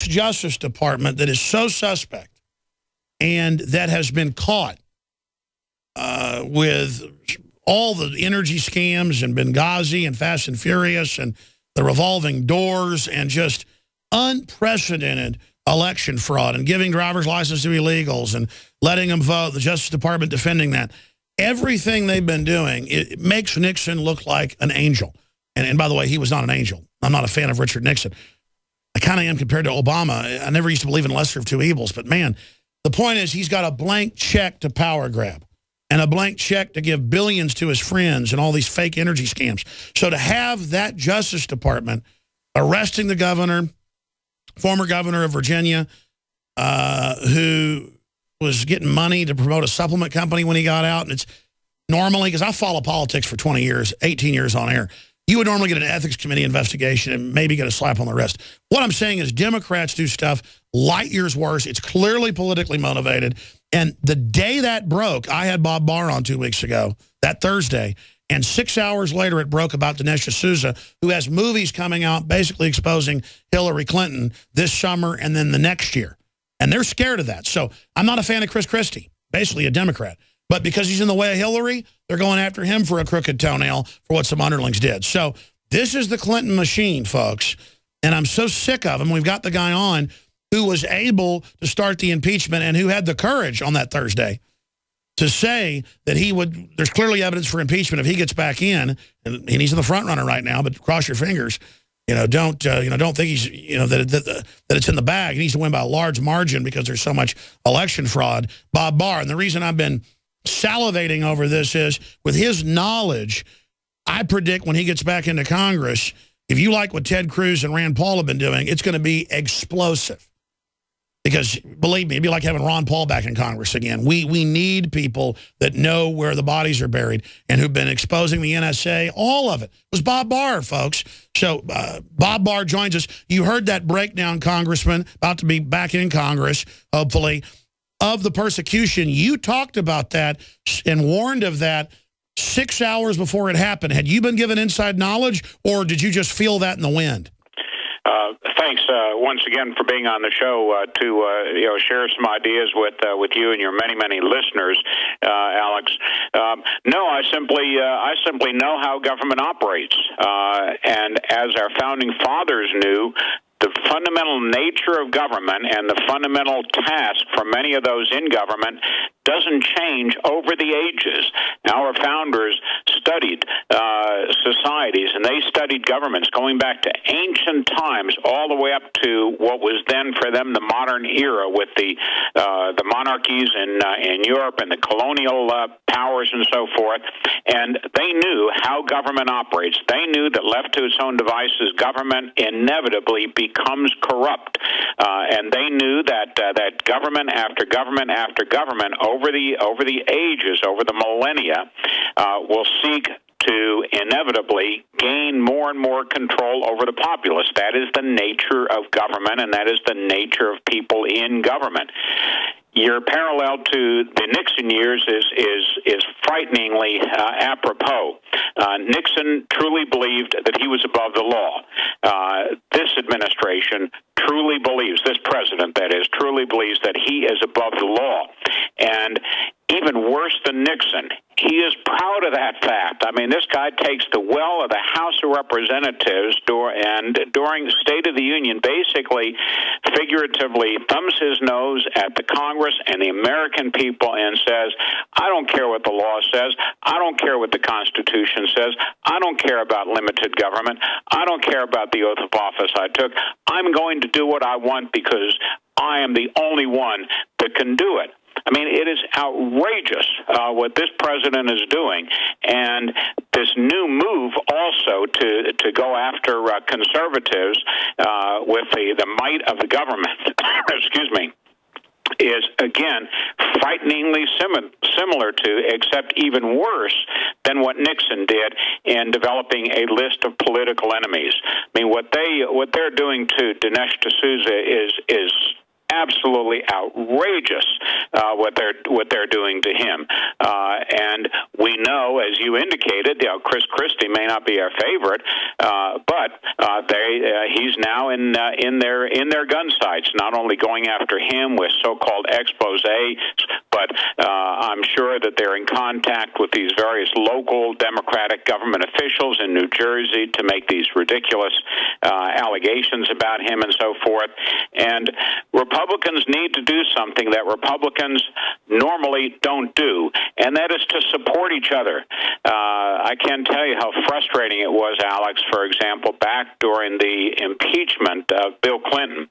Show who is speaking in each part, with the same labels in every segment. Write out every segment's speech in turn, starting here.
Speaker 1: Justice Department that is so suspect and that has been caught with all the energy scams and Benghazi and Fast and Furious and the revolving doors and just unprecedented election fraud and giving driver's license to illegals and letting them vote, the Justice Department defending that. Everything they've been doing, it makes Nixon look like an angel. And by the way, he was not an angel. I'm not a fan of Richard Nixon. I kind of am compared to Obama. I never used to believe in lesser of two evils. But, man, the point is he's got a blank check to power grab and a blank check to give billions to his friends and all these fake energy scams. So to have that Justice Department arresting the governor, former governor of Virginia, who was getting money to promote a supplement company when he got out. And it's normally, because I follow politics for 20 years, 18 years on air, you would normally get an ethics committee investigation and maybe get a slap on the wrist. What I'm saying is Democrats do stuff light years worse. It's clearly politically motivated. And the day that broke, I had Bob Barr on 2 weeks ago, that Thursday, and 6 hours later it broke about Dinesh D'Souza, who has movies coming out basically exposing Hillary Clinton this summer and then the next year. And they're scared of that. So I'm not a fan of Chris Christie, basically a Democrat. But because he's in the way of Hillary, they're going after him for a crooked toenail for what some underlings did. So this is the Clinton machine, folks. And I'm so sick of him. We've got the guy on who was able to start the impeachment and who had the courage on that Thursday to say that he would, there's clearly evidence for impeachment if he gets back in, and he's in the front runner right now, but cross your fingers. Don't think he's, that it's in the bag. He needs to win by a large margin because there's so much election fraud. Bob Barr, and the reason I've been salivating over this is with his knowledge, I predict when he gets back into Congress, if you like what Ted Cruz and Rand Paul have been doing, it's going to be explosive. Because, believe me, it'd be like having Ron Paul back in Congress again. We need people that know where the bodies are buried and who've been exposing the NSA. All of it. It was Bob Barr, folks. So Bob Barr joins us. You heard that breakdown, Congressman, about to be back in Congress, hopefully, of the persecution. You talked about that and warned of that 6 hours before it happened. Had you been given inside knowledge, or did you just feel that in the wind?
Speaker 2: Thanks once again for being on the show to share some ideas with you and your many listeners, Alex. No, I simply know how government operates, and as our founding fathers knew, the fundamental nature of government and the fundamental task for many of those in government doesn't change over the ages. Our founders studied societies, and they studied governments going back to ancient times all the way up to what was then for them the modern era with the monarchies in Europe and the colonial powers and so forth. And they knew how government operates. They knew that left to its own devices, government inevitably becomes corrupt. And they knew that government after government after government over the ages, over the millennia, will seek to inevitably gain more and more control over the populace. That is the nature of government, and that is the nature of people in government. Your parallel to the Nixon years is frighteningly apropos. Nixon truly believed that he was above the law. This administration truly believes, this president, that is, truly believes that he is above the law. And even worse than Nixon, he is proud of that fact. I mean, this guy takes the well of the House of Representatives and during State of the Union, basically, figuratively, thumbs his nose at the Congress and the American people and says, I don't care what the law says. I don't care what the Constitution says. I don't care about limited government. I don't care about the oath of office I took. I'm going to do what I want because I am the only one that can do it. I mean, it is outrageous what this president is doing, and this new move also to go after conservatives with the might of the government, excuse me, is, again, frighteningly similar to, except even worse than what Nixon did in developing a list of political enemies. I mean, what they're doing to Dinesh D'Souza is absolutely outrageous what they're doing to him. And we know, as you indicated, Chris Christie may not be our favorite, but he's now in their gun sights, not only going after him with so-called exposés, but I'm sure that they're in contact with these various local Democratic government officials in New Jersey to make these ridiculous allegations about him and so forth. And Republicans need to do something that Republicans normally don't do, and that is to support each other. I can't tell you how frustrating it was, Alex, for example, back during the impeachment of Bill Clinton,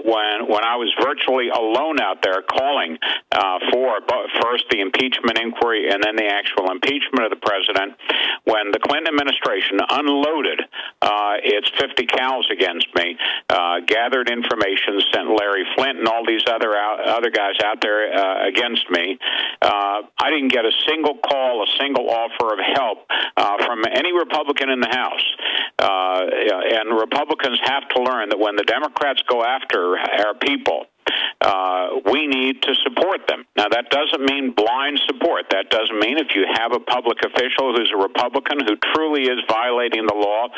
Speaker 2: when I was virtually alone out there calling for first the impeachment inquiry and then the actual impeachment of the president, when the Clinton administration unloaded its 50 cows against me, gathered information, sent Larry Flint and all these other guys out there against me. I didn't get a single call, a single offer of help from any Republican in the House. And Republicans have to learn that when the Democrats go after our people, we need to support them. Now, that doesn't mean blind support. That doesn't mean if you have a public official who's a Republican who truly is violating the law,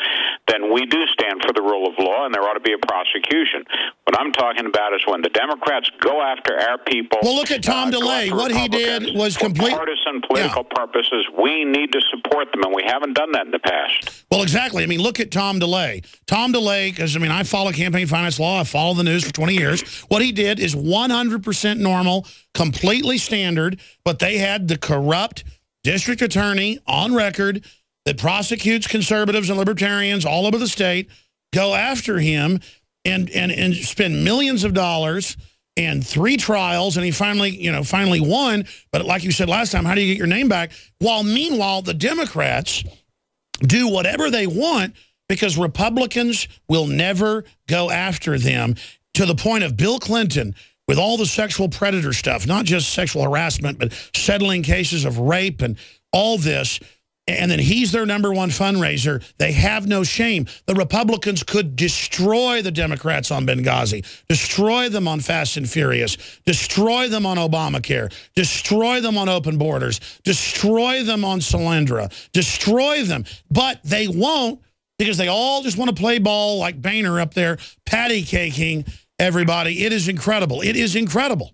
Speaker 2: then we do stand for the rule of law, and there ought to be a prosecution. What I'm talking about is when the Democrats go after our people.
Speaker 1: Well, look at Tom DeLay. What he did was complete
Speaker 2: partisan political purposes. We need to support them, and we haven't done that in the past.
Speaker 1: Well, exactly. I mean, look at Tom DeLay. Tom DeLay, because, I mean, I follow campaign finance law. I follow the news for 20 years. What he did is 100% normal, completely standard, but they had the corrupt district attorney on record that prosecutes conservatives and libertarians all over the state go after him and spend millions of dollars and 3 trials, and he finally won. But like you said last time, how do you get your name back? While meanwhile, the Democrats do whatever they want because Republicans will never go after them, to the point of Bill Clinton with all the sexual predator stuff, not just sexual harassment, but settling cases of rape and all this. And then he's their #1 fundraiser. They have no shame. The Republicans could destroy the Democrats on Benghazi, destroy them on Fast and Furious, destroy them on Obamacare, destroy them on open borders, destroy them on Solyndra, destroy them. But they won't, because they all just want to play ball like Boehner up there, patty caking everybody. It is incredible. It is incredible.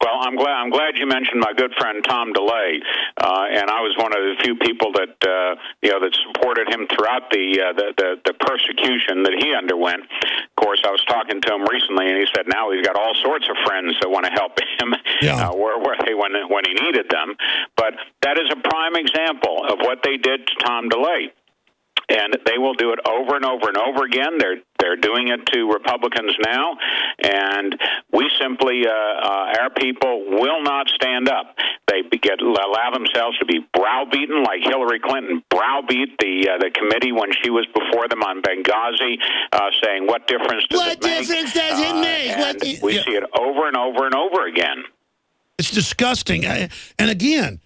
Speaker 2: Well, I'm glad you mentioned my good friend Tom DeLay, and I was one of the few people that that supported him throughout the persecution that he underwent. Of course, I was talking to him recently, and he said now he's got all sorts of friends that want to help him where they when he needed them. But that is a prime example of what they did to Tom DeLay. And they will do it over and over and over again. They're doing it to Republicans now, and we simply, our people will not stand up. They allow themselves to be browbeaten, like Hillary Clinton browbeat the committee when she was before them on Benghazi, saying, "What difference does it make?"
Speaker 1: What difference does it make?
Speaker 2: And we see it over and over and over again.
Speaker 1: It's disgusting. And again,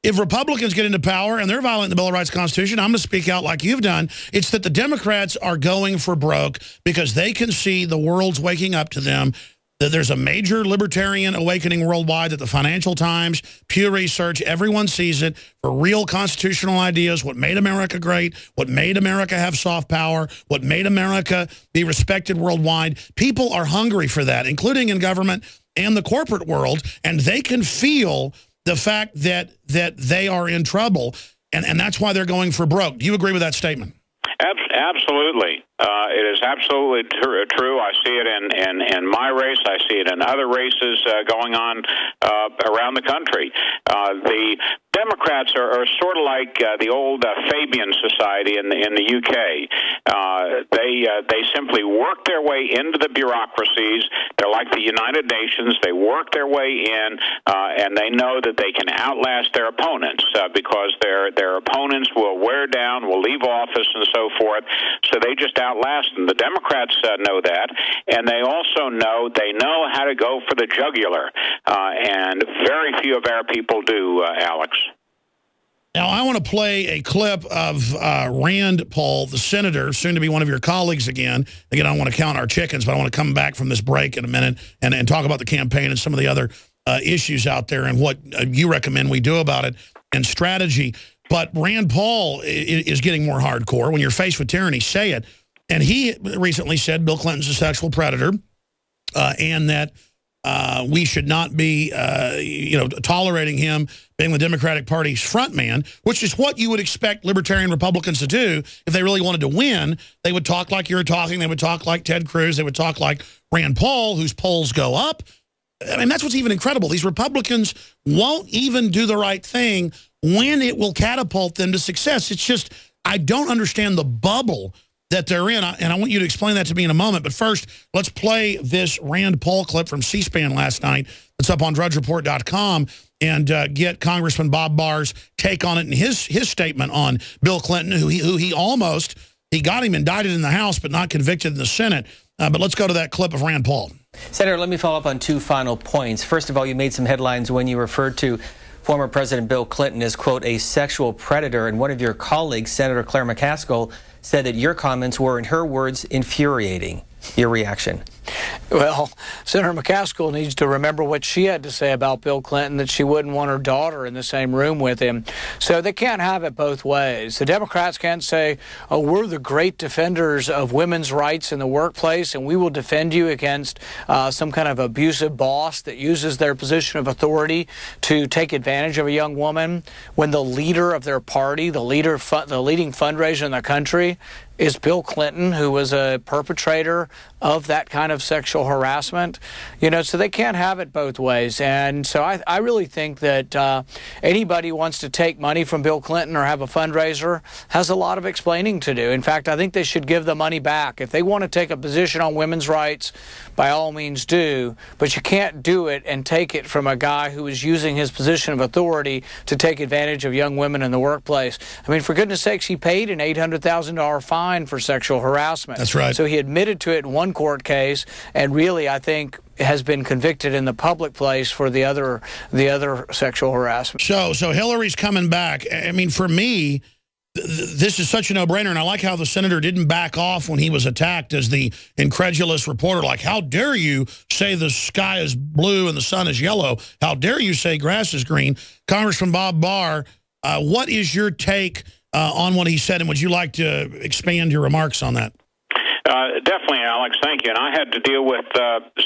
Speaker 1: if Republicans get into power and they're violating the Bill of Rights Constitution, I'm going to speak out like you've done. It's that the Democrats are going for broke because they can see the world's waking up to them, that there's a major libertarian awakening worldwide, that the Financial Times, Pew Research, everyone sees it, for real constitutional ideas, what made America great, what made America have soft power, what made America be respected worldwide. People are hungry for that, including in government and the corporate world, and they can feel the fact that they are in trouble, and that's why they're going for broke. Do you agree with that statement?
Speaker 2: Absolutely. It is absolutely true. I see it in my race. I see it in other races going on around the country. The Democrats are sort of like the old Fabian Society in the UK. They simply work their way into the bureaucracies. They're like the United Nations. They work their way in, and they know that they can outlast their opponents because their opponents will wear down, will leave office, and so forth. So they just outlast them. The Democrats know that, and they also know how to go for the jugular, and very few of our people do, Alex.
Speaker 1: Now, I want to play a clip of Rand Paul, the senator, soon to be one of your colleagues again. Again, I don't want to count our chickens, but I want to come back from this break in a minute and talk about the campaign and some of the other issues out there and what you recommend we do about it and strategy. But Rand Paul is getting more hardcore. When you're faced with tyranny, say it. And he recently said Bill Clinton's a sexual predator and that we should not be, tolerating him being the Democratic Party's front man, which is what you would expect libertarian Republicans to do if they really wanted to win. They would talk like you're talking. They would talk like Ted Cruz. They would talk like Rand Paul, whose polls go up. I mean, that's what's even incredible. These Republicans won't even do the right thing when it will catapult them to success. It's just, I don't understand the bubble that they're in, and I want you to explain that to me in a moment. But first, let's play this Rand Paul clip from C-SPAN last night. It's up on DrudgeReport.com, and get Congressman Bob Barr's take on it and his statement on Bill Clinton, who he got him indicted in the House but not convicted in the Senate. But let's go to that clip of Rand Paul.
Speaker 3: Senator, let me follow up on two final points. First of all, you made some headlines when you referred to former President Bill Clinton as, quote, a sexual predator, and one of your colleagues, Senator Claire McCaskill, said that your comments were, in her words, infuriating. Your reaction?
Speaker 4: Well, Senator McCaskill needs to remember what she had to say about Bill Clinton, that she wouldn't want her daughter in the same room with him. So they can't have it both ways. The Democrats can't say, oh, we're the great defenders of women's rights in the workplace, and we will defend you against some kind of abusive boss that uses their position of authority to take advantage of a young woman, when the leader of their party, the leading fundraiser in the country, is Bill Clinton, who was a perpetrator of that kind of sexual harassment. So they can't have it both ways. And so I really think that anybody who wants to take money from Bill Clinton or have a fundraiser has a lot of explaining to do. In fact, I think they should give the money back. If they want to take a position on women's rights, by all means do, but you can't do it and take it from a guy who is using his position of authority to take advantage of young women in the workplace. I mean, for goodness sakes, he paid an $800,000 fine for sexual harassment.
Speaker 1: That's right.
Speaker 4: So he admitted to it in one court case, and really, I think, has been convicted in the public place for the other sexual harassment.
Speaker 1: So Hillary's coming back. I mean, for me, this is such a no-brainer, and I like how the senator didn't back off when he was attacked as the incredulous reporter, like, how dare you say the sky is blue and the sun is yellow? How dare you say grass is green? Congressman Bob Barr, what is your take on what he said, and would you like to expand your remarks on that?
Speaker 2: Definitely, Alex. Thank you. And I had to deal with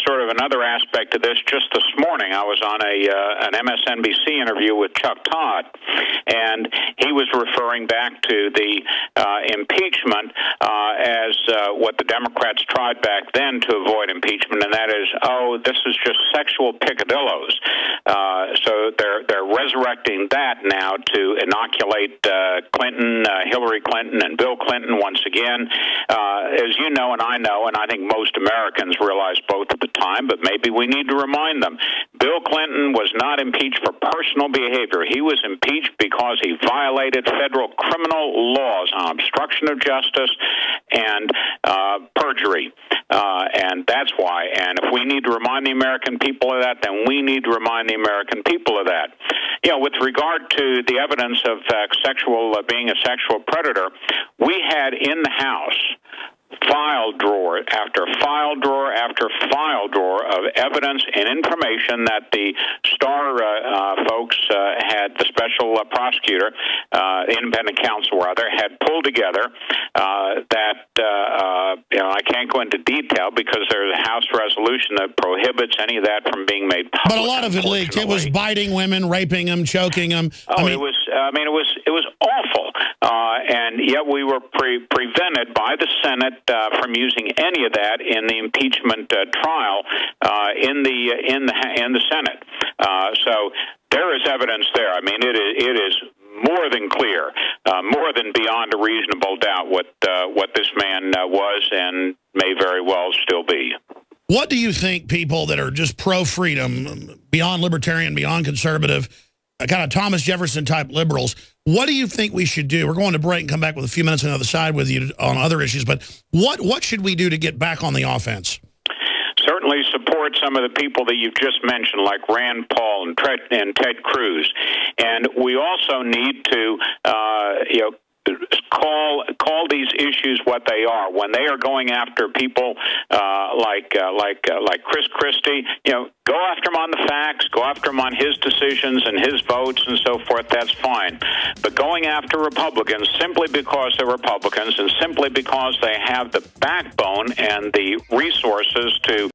Speaker 2: sort of another aspect of this just this morning. I was on an MSNBC interview with Chuck Todd, and he was referring back to the impeachment as what the Democrats tried back then to avoid impeachment, and that is, oh, this is just sexual picadillos. So they're resurrecting that now to inoculate Clinton, Hillary Clinton, and Bill Clinton once again. As you know, and I know, and I think most Americans realized both at the time, but maybe we need to remind them, Bill Clinton was not impeached for personal behavior. He was impeached because he violated federal criminal laws on obstruction of justice and perjury. And that's why. And if we need to remind the American people of that, then we need to remind the American people of that. With regard to the evidence of being a sexual predator, we had in the House file drawer after file drawer after file drawer of evidence and information that the Starr folks had, the special prosecutor, independent counsel rather, had pulled together I can't go into detail because there's a House resolution that prohibits any of that from being made public.
Speaker 1: But a lot of it leaked. It was biting women, raping them, choking them.
Speaker 2: It was awful. And yet we were prevented by the Senate from using any of that in the impeachment trial in the Senate. So there is evidence there. I mean, it is more than clear, more than beyond a reasonable doubt what this man was and may very well still be.
Speaker 1: What do you think people that are just pro-freedom, beyond libertarian, beyond conservative, kind of Thomas Jefferson-type liberals, what do you think we should do? We're going to break and come back with a few minutes on the other side with you on other issues, but what should we do to get back on the offense?
Speaker 2: Certainly support support some of the people that you've just mentioned, like Rand Paul and Ted Cruz. And we also need to, call these issues what they are. When they are going after people like Chris Christie, go after him on the facts, go after him on his decisions and his votes and so forth. That's fine. But going after Republicans simply because they're Republicans and simply because they have the backbone and the resources to